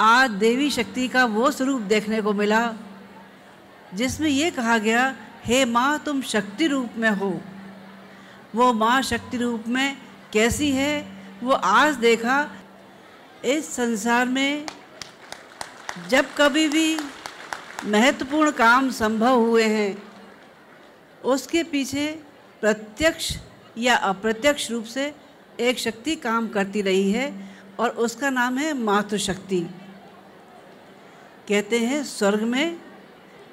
आज देवी शक्ति का वो स्वरूप देखने को मिला जिसमें ये कहा गया, हे माँ तुम शक्ति रूप में हो। वो माँ शक्ति रूप में कैसी है वो आज देखा। इस संसार में जब कभी भी महत्वपूर्ण काम संभव हुए हैं, उसके पीछे प्रत्यक्ष या अप्रत्यक्ष रूप से एक शक्ति काम करती रही है और उसका नाम है मातृशक्ति। कहते हैं स्वर्ग में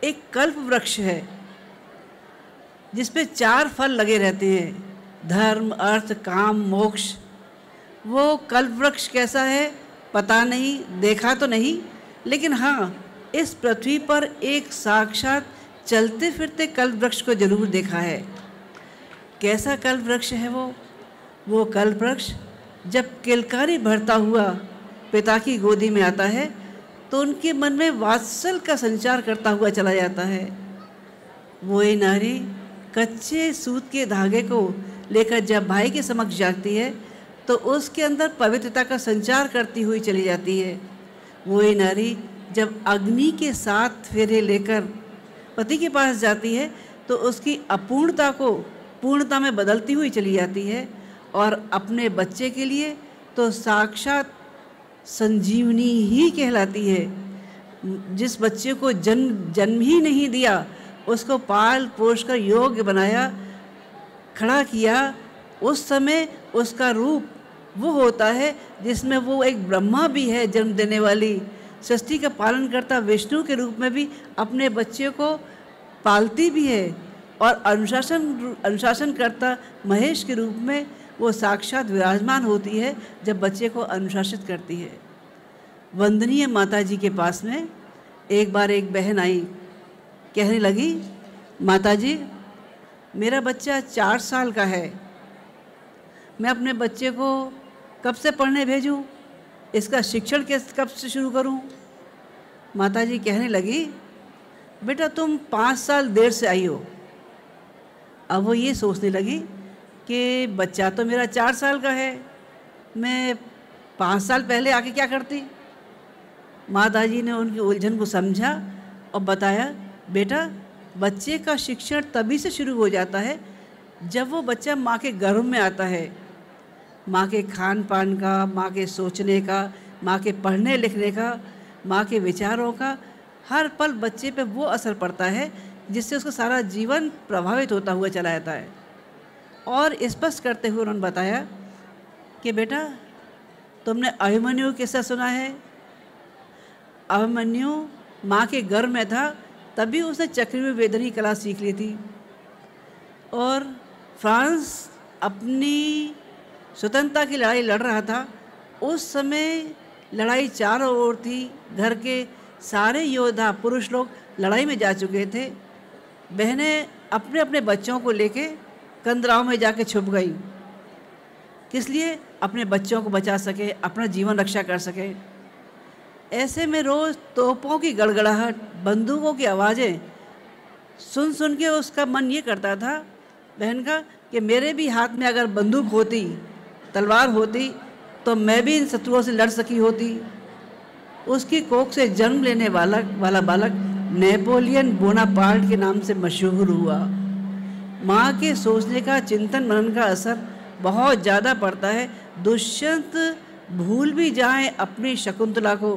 एक कल्प वृक्ष है जिस पे 4 फल लगे रहते हैं, धर्म, अर्थ, काम, मोक्ष। वो कल्प वृक्ष कैसा है पता नहीं, देखा तो नहीं, लेकिन हाँ इस पृथ्वी पर एक साक्षात चलते फिरते कल्प वृक्ष को जरूर देखा है। कैसा कल्प वृक्ष है वो कल्प वृक्ष जब किलकारी भरता हुआ पिता की गोदी में आता है तो उनके मन में वात्सल का संचार करता हुआ चला जाता है। वो ये नारी कच्चे सूत के धागे को लेकर जब भाई के समक्ष जाती है तो उसके अंदर पवित्रता का संचार करती हुई चली जाती है। वो ये नारी जब अग्नि के 7 फेरे लेकर पति के पास जाती है तो उसकी अपूर्णता को पूर्णता में बदलती हुई चली जाती है और अपने बच्चे के लिए तो साक्षात संजीवनी ही कहलाती है। जिस बच्चे को जन्म ही नहीं दिया उसको पाल पोष कर योग्य बनाया, खड़ा किया, उस समय उसका रूप वो होता है जिसमें वो एक ब्रह्मा भी है, जन्म देने वाली सृष्टि का पालन करता विष्णु के रूप में भी अपने बच्चे को पालती भी है और अनुशासन करता महेश के रूप में वो साक्षात विराजमान होती है जब बच्चे को अनुशासित करती है। वंदनीय माता जी के पास में एक बार एक बहन आई, कहने लगी, माता जी मेरा बच्चा 4 साल का है, मैं अपने बच्चे को कब से पढ़ने भेजूं, इसका शिक्षण कब से शुरू करूं। माता जी कहने लगी, बेटा तुम 5 साल देर से आई हो। अब वो ये सोचने लगी कि बच्चा तो मेरा 4 साल का है, मैं 5 साल पहले आके क्या करती। माता जी ने उनकी उलझन को समझा और बताया, बेटा बच्चे का शिक्षण तभी से शुरू हो जाता है जब वो बच्चा माँ के गर्भ में आता है। माँ के खान पान का, माँ के सोचने का, माँ के पढ़ने लिखने का, माँ के विचारों का हर पल बच्चे पे वो असर पड़ता है जिससे उसका सारा जीवन प्रभावित होता हुआ चला जाता है। और स्पष्ट करते हुए उन्होंने बताया कि बेटा तुमने अभिमन्यु किस्सा सुना है। अभिमन्यु माँ के गर्भ में था तभी उसने चक्रव्यूह वेदनी कला सीख ली थी और फ्रांस अपनी स्वतंत्रता की लड़ाई लड़ रहा था। उस समय लड़ाई चारों ओर थी, घर के सारे योद्धा पुरुष लोग लड़ाई में जा चुके थे। बहनें अपने अपने बच्चों को लेके कंदराओं में जाके छुप गई, किस लिए, अपने बच्चों को बचा सके, अपना जीवन रक्षा कर सके। ऐसे में रोज़ तोपों की गड़गड़ाहट, बंदूकों की आवाज़ें सुन सुन के उसका मन ये करता था बहन का कि मेरे भी हाथ में अगर बंदूक होती, तलवार होती तो मैं भी इन शत्रुओं से लड़ सकी होती। उसकी कोख से जन्म लेने वाला बालक नेपोलियन बोनापार्ट के नाम से मशहूर हुआ। माँ के सोचने का, चिंतन मनन का असर बहुत ज़्यादा पड़ता है। दुष्यंत भूल भी जाएं अपनी शकुंतला को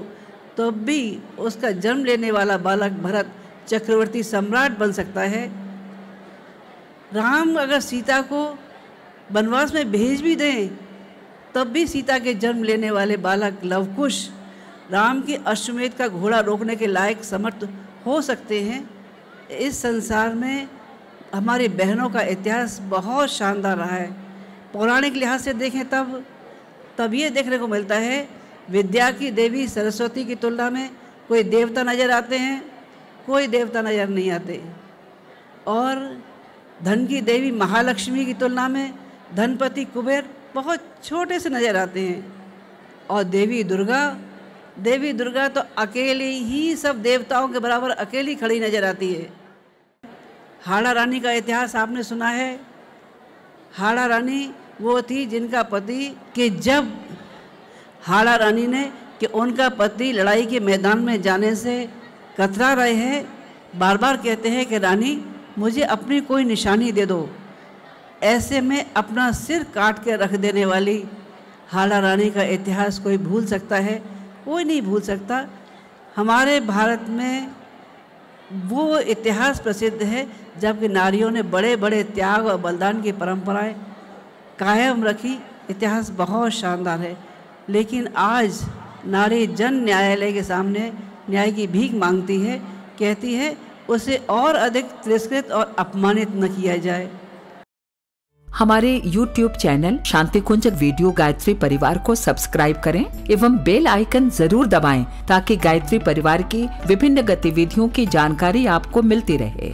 तो भी उसका जन्म लेने वाला बालक भरत चक्रवर्ती सम्राट बन सकता है। राम अगर सीता को वनवास में भेज भी दें तब भी सीता के जन्म लेने वाले बालक लवकुश राम के अश्वमेध का घोड़ा रोकने के लायक समर्थ हो सकते हैं। इस संसार में हमारी बहनों का इतिहास बहुत शानदार रहा है। पौराणिक लिहाज से देखें तब ये देखने को मिलता है विद्या की देवी सरस्वती की तुलना में कोई देवता नज़र आते हैं, कोई देवता नज़र नहीं आते। और धन की देवी महालक्ष्मी की तुलना में धनपति कुबेर बहुत छोटे से नज़र आते हैं। और देवी दुर्गा तो अकेली ही सब देवताओं के बराबर अकेली खड़ी नज़र आती है। हाड़ा रानी का इतिहास आपने सुना है। हाड़ा रानी वो थी जिनका पति कि जब हाड़ा रानी ने कि उनका पति लड़ाई के मैदान में जाने से कतरा रहे हैं। बार बार कहते हैं कि रानी मुझे अपनी कोई निशानी दे दो। ऐसे में अपना सिर काट के रख देने वाली हाला रानी का इतिहास कोई भूल सकता है? कोई नहीं भूल सकता। हमारे भारत में वो इतिहास प्रसिद्ध है जबकि नारियों ने बड़े बड़े त्याग और बलिदान की परंपराएं कायम रखी। इतिहास बहुत शानदार है, लेकिन आज नारी जन न्यायालय के सामने न्याय की भीख मांगती है, कहती है उसे और अधिक तिरस्कृत और अपमानित न किया जाए। हमारे YouTube चैनल शांति कुंज वीडियो गायत्री परिवार को सब्सक्राइब करें एवं बेल आइकन जरूर दबाएं ताकि गायत्री परिवार की विभिन्न गतिविधियों की जानकारी आपको मिलती रहे।